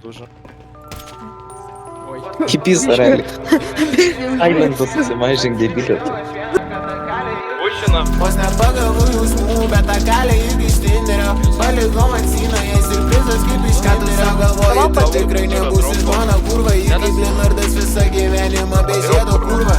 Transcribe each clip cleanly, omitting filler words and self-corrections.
Дуже. Ой. І пізда релік. Айленд це майже дебілі. Пущено. Vos nepagavau jausmų, bet tą kelią irgi ištinderio. Palikau ant sieną, jei siurprizas kaip iš ką tu sau galvoji, tu tikrai nebūsi žmona kurva. Ji kaip Leonardas visą gyvenimą be žiedo kurva.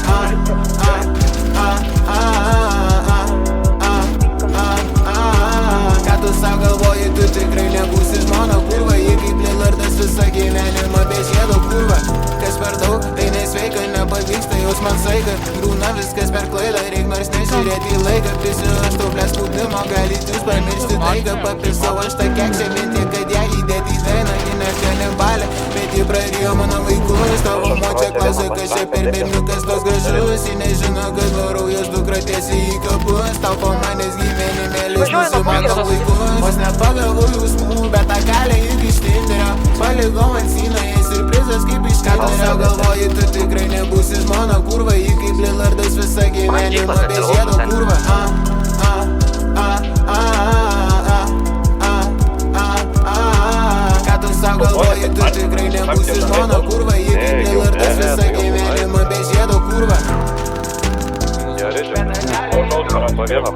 Ką tu sau galvoji, tu tikrai nebūsi žmona kurva. Ji kaip Leonardas visą gyvenimą be žiedo kurva. Kas per daug, tai nesveika, nepavyksta jaus man saika. Būna viskas per klaidą, reik nors nežiūrėti į laiką. Prisiruoštų plės spaudimo, galit jūs pamiršti taiką. Papisau aš tą keksę, minti, kad ją įdėti į dainą. Ji nešia nebalę, bet ji prarijo mano vaikus. Tavo močia klausia, kas čia per berniukas toks gražus. Ji nežino, kad varau jos dukra tiesiai į kapus. Tau po manęs gyvenimėlis nusimato vaikus. Vos nepagavau jausmų, bet tą kelią irgi ištinderio. Palikau ant sieną, jei siurprizas kaip iš ką tu sau galvoji, tu tikrai nebūsi žmona kurva. Ji kaip Leonardas visą gyvenimą be žiedo kurva. Ką tu sau galvoji, tu tikrai nebūsi žmona kurva. Ji kaip Leonardas visą gyvenimą be žiedo kurva. Я режим. Он по венам,